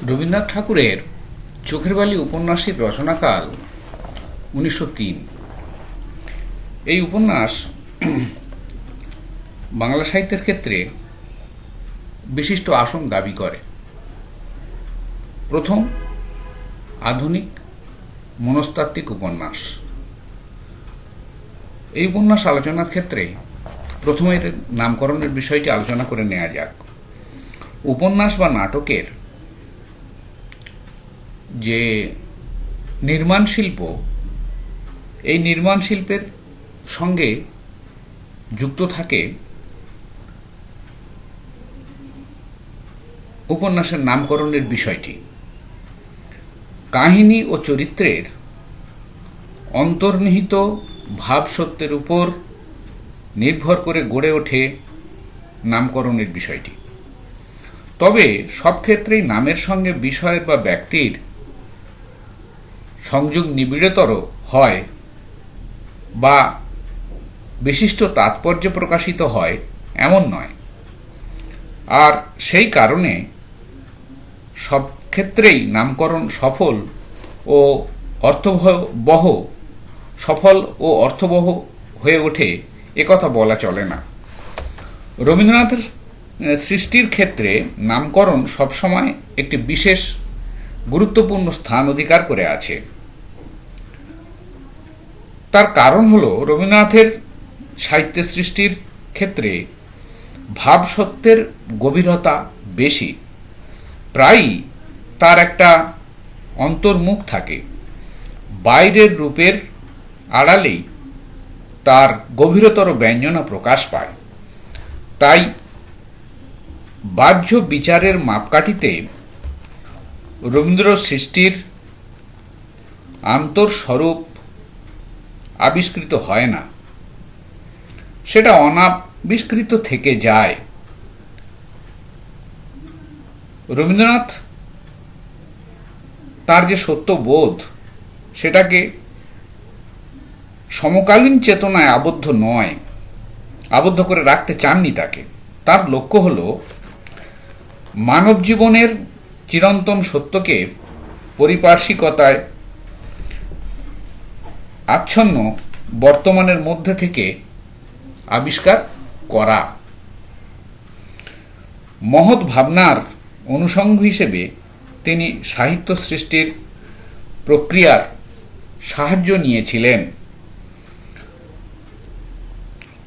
রবীন্দ্রনাথ ঠাকুরের চোখের বালি উপন্যাসের রচনাকাল 1903। এই উপন্যাস বাংলা সাহিত্যের ক্ষেত্রে বিশিষ্ট আসন দাবি করে। প্রথম আধুনিক মনস্তাত্ত্বিক উপন্যাস। এই উপন্যাস আলোচনার ক্ষেত্রে প্রথমের নামকরণের বিষয়টি আলোচনা করে নেওয়া যাক। উপন্যাস বা নাটকের যে নির্মাণ শিল্প, এই নির্মাণ শিল্পের সঙ্গে যুক্ত থাকে উপন্যাসের নামকরণের বিষয়টি। কাহিনী ও চরিত্রের অন্তর্নিহিত ভাবসত্যের উপর নির্ভর করে গড়ে ওঠে নামকরণের বিষয়টি। তবে সব ক্ষেত্রেই নামের সঙ্গে বিষয়ের বা ব্যক্তির সংযোগ নিবিড়তর হয় বা বিশিষ্ট তাৎপর্য প্রকাশিত হয় এমন নয়। আর সেই কারণে সব ক্ষেত্রেই নামকরণ সফল ও অর্থবহ হয়ে ওঠে একথা বলা চলে না। রবীন্দ্রনাথের সৃষ্টির ক্ষেত্রে নামকরণ সবসময় একটি বিশেষ গুরুত্বপূর্ণ স্থান অধিকার করে আছে। তার কারণ হল রবীন্দ্রনাথের সাহিত্য সৃষ্টির ক্ষেত্রে ভাবসত্ত্বের গভীরতা বেশি। প্রায়ই তার একটা অন্তর্মুখ থাকে, বাইরের রূপের আড়ালেই তার গভীরতর ব্যঞ্জনা প্রকাশ পায়। তাই বাহ্য বিচারের মাপকাঠিতে রবীন্দ্র সৃষ্টির আন্তঃস্বরূপ আবিষ্কৃত হয় না, সেটা অনাবিষ্কৃত থেকে যায়। রবীন্দ্রনাথ তার যে সত্যবোধ, সেটাকে সমকালীন চেতনায় আবদ্ধ করে রাখতে চাননি তাকে। তার লক্ষ্য হল মানব জীবনের চিরন্তন সত্যকে পারিপার্শ্বিকতায় আচ্ছন্ন বর্তমানের মধ্যে থেকে আবিষ্কার করা। মহৎ ভাবনার অনুষঙ্গ হিসেবে তিনি সাহিত্য সৃষ্টির প্রক্রিয়ার সাহায্য নিয়েছিলেন।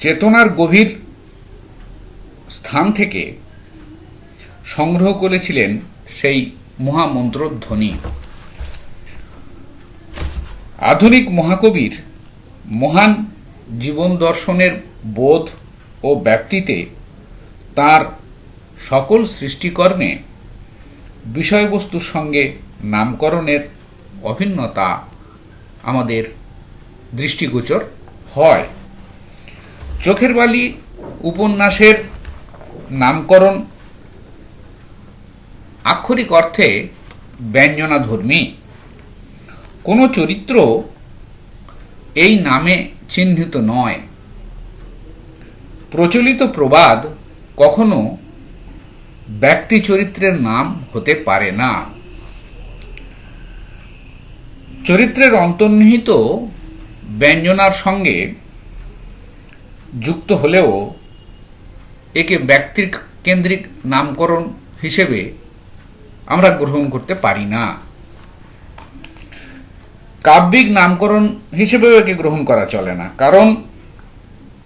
চেতনার গভীর স্থান থেকে সংগ্রহ করেছিলেন সেই মহামন্ত্রধ্বনি। আধুনিক মহাকবির মহান জীবন দর্শনের বোধ ও ব্যাপ্তিতে তার সকল সৃষ্টিকর্মে বিষয়বস্তুর সঙ্গে নামকরণের অভিন্নতা আমাদের দৃষ্টিগোচর হয়। চোখের বালি উপন্যাসের নামকরণ আক্ষরিক অর্থে ব্যঞ্জনাধর্মী। কোনো চরিত্র এই নামে চিহ্নিত নয়। প্রচলিত প্রবাদ কখনো ব্যক্তি চরিত্রের নাম হতে পারে না। চরিত্রের অন্তর্নিহিত ব্যঞ্জনার সঙ্গে যুক্ত হলেও একে ব্যক্তি কেন্দ্রিক নামকরণ হিসেবে আমরা গ্রহণ করতে পারি না। কাব্যিক নামকরণ হিসেবেও একে গ্রহণ করা চলে না, কারণ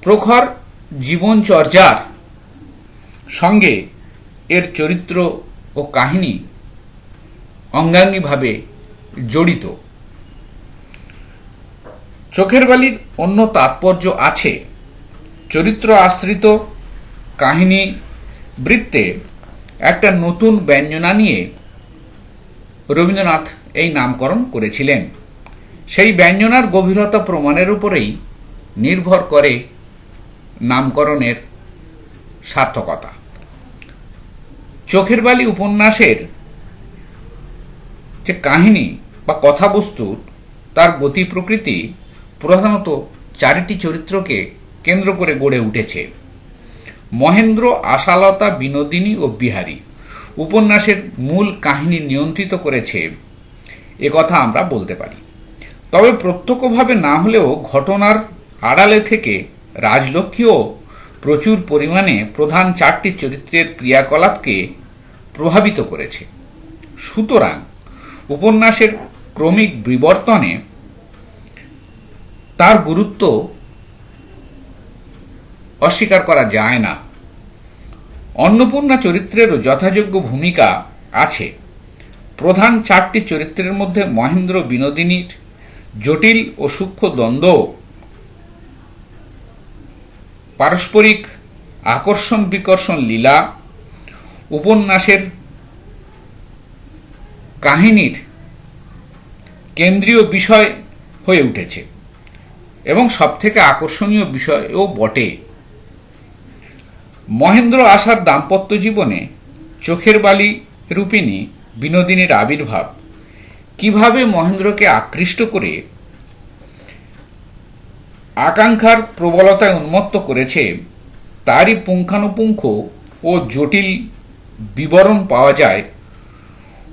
প্রখর জীবনচর্যার সঙ্গে এর চরিত্র ও কাহিনী অঙ্গাঙ্গিভাবে জড়িত। চোখের বালির অন্য তাৎপর্য আছে। চরিত্র আশ্রিত কাহিনী বৃত্তে একটা নতুন ব্যঞ্জনা নিয়ে রবীন্দ্রনাথ এই নামকরণ করেছিলেন। সেই ব্যঞ্জনার গভীরতা প্রমাণের উপরেই নির্ভর করে নামকরণের সার্থকতা। চোখের বালি উপন্যাসের যে কাহিনী বা কথাবস্তু, তার গতি প্রকৃতি প্রধানত চারিটি চরিত্রকে কেন্দ্র করে গড়ে উঠেছে। মহেন্দ্র, আশালতা, বিনোদিনী ও বিহারী উপন্যাসের মূল কাহিনী নিয়ন্ত্রিত করেছে একথা আমরা বলতে পারি। তবে প্রত্যক্ষভাবে না হলেও ঘটনার আড়ালে থেকে রাজলক্ষ্মীও প্রচুর পরিমাণে প্রধান 4টি চরিত্রের ক্রিয়াকলাপকে প্রভাবিত করেছে। সুতরাং উপন্যাসের ক্রমিক বিবর্তনে তার গুরুত্ব অস্বীকার করা যায় না। অন্নপূর্ণা চরিত্রেরও যথাযোগ্য ভূমিকা আছে। প্রধান 4টি চরিত্রের মধ্যে মহেন্দ্র বিনোদিনীর জটিল ও সূক্ষ্ম দ্বন্দ্ব, পারস্পরিক আকর্ষণ বিকর্ষণ লীলা উপন্যাসের কাহিনীর কেন্দ্রীয় বিষয় হয়ে উঠেছে এবং সবথেকে আকর্ষণীয় বিষয়ও বটে। মহেন্দ্র আশার দাম্পত্য জীবনে চোখের বালি রূপিণী বিনোদিনীর আবির্ভাব কিভাবে মহেন্দ্রকে আকৃষ্ট করে আকাঙ্ক্ষার প্রবলতায় উন্মত্ত করেছে তারই পুঙ্খানুপুঙ্খ ও জটিল বিবরণ পাওয়া যায়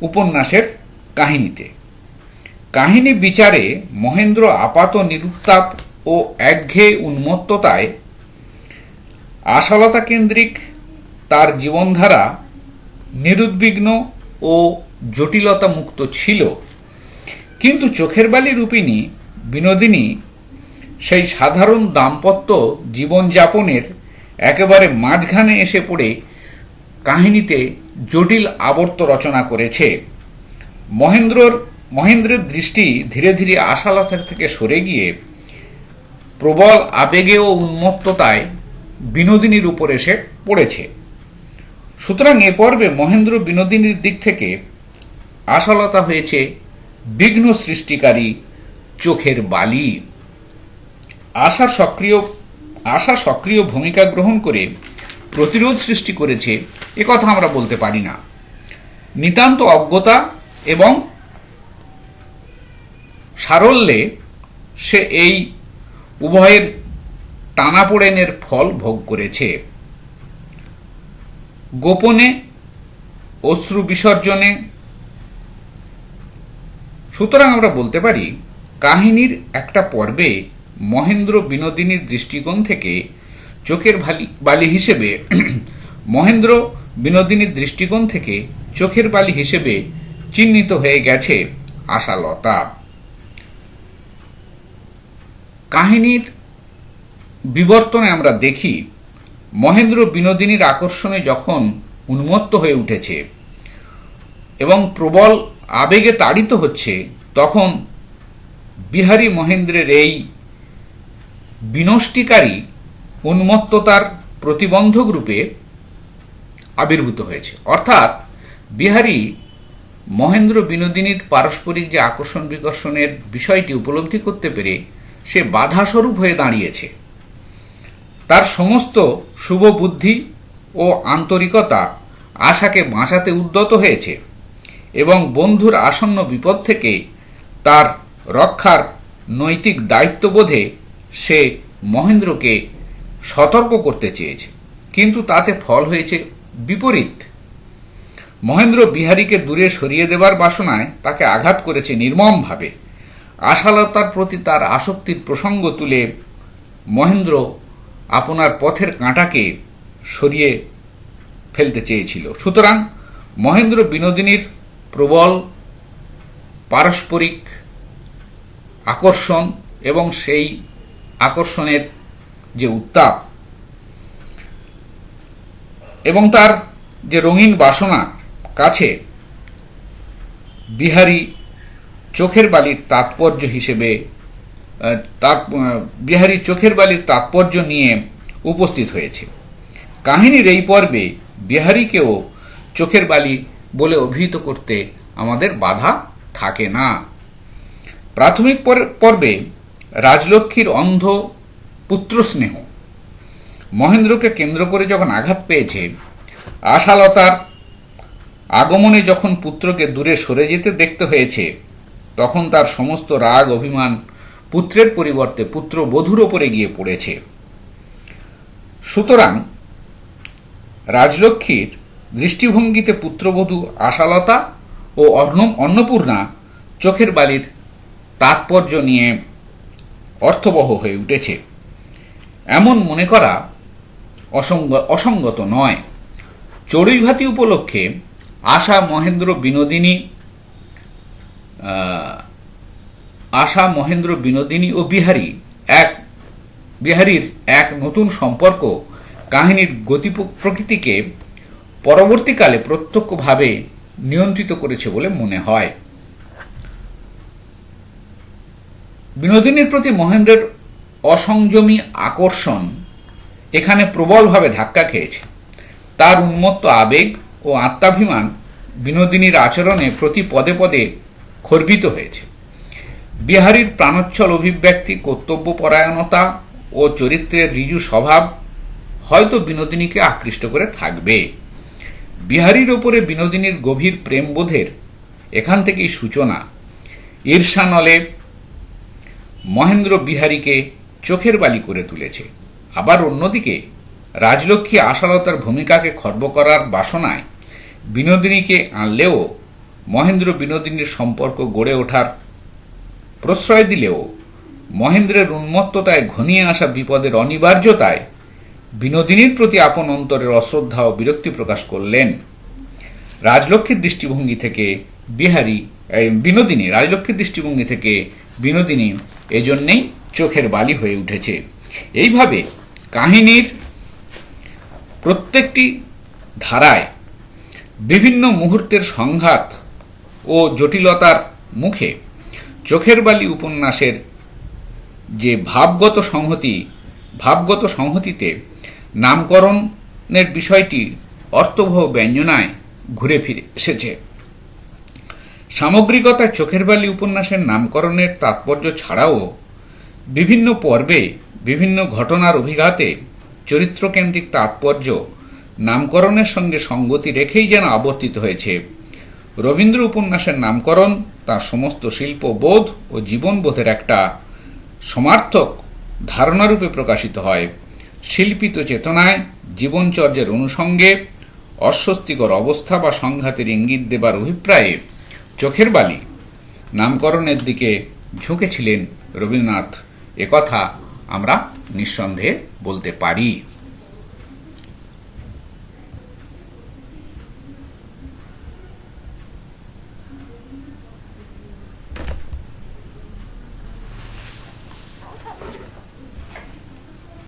উপন্যাসের কাহিনীতে। কাহিনী বিচারে মহেন্দ্র আপাত নিরুত্তাপ ও একঘেয়ে উন্মত্ততায় আশালতা কেন্দ্রিক তার জীবনধারা নিরুদ্বিগ্ন ও জটিলতা মুক্ত ছিল, কিন্তু চোখের বালি রূপিণী বিনোদিনী সেই সাধারণ দাম্পত্য জীবনযাপনের একেবারে মাঝখানে এসে পড়ে কাহিনীতে জটিল আবর্ত রচনা করেছে। মহেন্দ্রের দৃষ্টি ধীরে ধীরে আশালতা থেকে সরে গিয়ে প্রবল আবেগে ও উন্মত্ততায় বিনোদিনীর উপর এসে পড়েছে। সুতরাং এ পর্বে মহেন্দ্র বিনোদিনীর দিক থেকে আশালতা হয়েছে বিঘ্ন সৃষ্টিকারী চোখের বালি। আশা সক্রিয় ভূমিকা গ্রহণ করে প্রতিরোধ সৃষ্টি করেছে একথা আমরা বলতে পারি না। নিতান্ত অজ্ঞতা এবং সারল্যে সে এই উভয়ের টানাপোড়েনের ফল ভোগ করেছে। গোপনে অশ্রু বিসর্জনে। সুতরাং আমরা বলতে পারি কাহিনীর একটা পর্বে মহেন্দ্র বিনোদিনীর দৃষ্টিকোণ থেকে চোখের বালি হিসেবে মহেন্দ্র বিনোদিনীর দৃষ্টিকোণ থেকে চোখের বালি হিসেবে চিহ্নিত হয়ে গেছে আশালতা। কাহিনীর বিবর্তনে আমরা দেখি মহেন্দ্র বিনোদিনীর আকর্ষণে যখন উন্মত্ত হয়ে উঠেছে এবং প্রবল আবেগে তাড়িত হচ্ছে, তখন বিহারী মহেন্দ্রের এই বিনষ্টিকারী উন্মত্ততার প্রতিবন্ধক রূপে আবির্ভূত হয়েছে। অর্থাৎ বিহারী মহেন্দ্র বিনোদিনীর পারস্পরিক যে আকর্ষণ বিকর্ষণের বিষয়টি উপলব্ধি করতে পেরে সে বাধাস্বরূপ হয়ে দাঁড়িয়েছে। তার সমস্ত শুভ বুদ্ধি ও আন্তরিকতা আশাকে বাঁচাতে উদ্যত হয়েছে এবং বন্ধুর আসন্ন বিপদ থেকে তার রক্ষার নৈতিক দায়িত্ববোধে সে মহেন্দ্রকে সতর্ক করতে চেয়েছে, কিন্তু তাতে ফল হয়েছে বিপরীত। মহেন্দ্র বিহারীকে দূরে সরিয়ে দেবার বাসনায় তাকে আঘাত করেছে নির্মমভাবে। আশালতার প্রতি তার আসক্তির প্রসঙ্গ তুলে মহেন্দ্র আপনার পথের কাঁটাকে সরিয়ে ফেলতে চেয়েছিল। সুতরাং মহেন্দ্র বিনোদিনীর প্রবল পারস্পরিক আকর্ষণ এবং সেই আকর্ষণের যে উত্তাপ এবং তার যে রঙিন বাসনা কাছে বিহারী চোখের বালির তাৎপর্য হিসেবে বিহারী চোখের বালির তাৎপর্য নিয়ে উপস্থিত হয়েছে। কাহিনীর এই পর্বে বিহারীকেও চোখের বালি বলে অভিহিত করতে আমাদের বাধা থাকে না। প্রাথমিক পর্বে রাজলক্ষ্মীর অন্ধ পুত্রস্নেহ মহেন্দ্রকে কেন্দ্র করে যখন আঘাত পেয়েছে, আশালতার আগমনে যখন পুত্রকে দূরে সরে যেতে দেখতে হয়েছে, তখন তার সমস্ত রাগ অভিমান পুত্রের পরিবর্তে পুত্রবধূর ওপরে গিয়ে পড়েছে। সুতরাং রাজলক্ষ্মীর দৃষ্টিভঙ্গিতে পুত্রবধূ আশালতা ও অন্নপূর্ণা চোখের বালির তাৎপর্য নিয়ে অর্থবহ হয়ে উঠেছে এমন মনে করা অসঙ্গত নয়। চড়ুইভাতি উপলক্ষে আশা মহেন্দ্র বিনোদিনী ও বিহারীর এক নতুন সম্পর্ক কাহিনীর গতি প্রকৃতিকে পরবর্তীকালে প্রত্যক্ষভাবে নিয়ন্ত্রিত করেছে বলে মনে হয়। বিনোদিনীর প্রতি মহেন্দ্রের অসংযমী আকর্ষণ এখানে প্রবলভাবে ধাক্কা খেয়েছে। তার উন্মত্ত আবেগ ও আত্মাভিমান বিনোদিনীর আচরণে প্রতি পদে পদে খর্বিত হয়েছে। বিহারীর প্রাণোচ্ছল অভিব্যক্তি, কর্তব্যপরায়ণতা ও চরিত্রের ঋজু স্বভাব হয়তো বিনোদিনীকে আকৃষ্ট করে থাকবে। বিহারীর ওপরে বিনোদিনীর গভীর প্রেমবোধের এখান থেকেই সূচনা। ঈর্ষানলে মহেন্দ্র বিহারীকে চোখের বালি করে তুলেছে। আবার অন্যদিকে রাজলক্ষ্মী আশালতার ভূমিকাকে খর্ব করার বাসনায় বিনোদিনীকে আনলেও মহেন্দ্র বিনোদিনীর সম্পর্ক গড়ে ওঠার প্রশ্রয় দিলেও মহেন্দ্রের উন্মত্ততায় ঘনিয়ে আসা বিপদের অনিবার্যতায় বিনোদিনীর প্রতি আপন অন্তরের অশ্রদ্ধা ও বিরক্তি প্রকাশ করলেন। রাজলক্ষ্মীর দৃষ্টিভঙ্গি থেকে বিনোদিনী এজন্যেই চোখের বালি হয়ে উঠেছে। এইভাবে কাহিনীর প্রত্যেকটি ধারায় বিভিন্ন মুহূর্তের সংঘাত ও জটিলতার মুখে চোখের বালি উপন্যাসের যে ভাবগত সংহতিতে নামকরণের বিষয়টি অর্থবহ ব্যঞ্জনায় ঘুরে ফিরে এসেছে। সামগ্রিকতায় চোখের বালি উপন্যাসের নামকরণের তাৎপর্য ছাড়াও বিভিন্ন পর্বে বিভিন্ন ঘটনার অভিঘাতে চরিত্রকেন্দ্রিক তাৎপর্য নামকরণের সঙ্গে সঙ্গতি রেখেই যেন আবর্তিত হয়েছে। রবীন্দ্র উপন্যাসের নামকরণ তার সমস্ত শিল্পবোধ ও জীবনবোধের একটা সমার্থক ধারণারূপে প্রকাশিত হয়। শিল্পিত চেতনায় জীবনচর্যার অনুষঙ্গে অস্বস্তিকর অবস্থা বা সংঘাতের ইঙ্গিত দেবার অভিপ্রায়ে চোখের বালি নামকরণের দিকে ঝুঁকেছিলেন রবীন্দ্রনাথ, একথা আমরা নিঃসন্দেহে বলতে পারি।